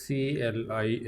CLI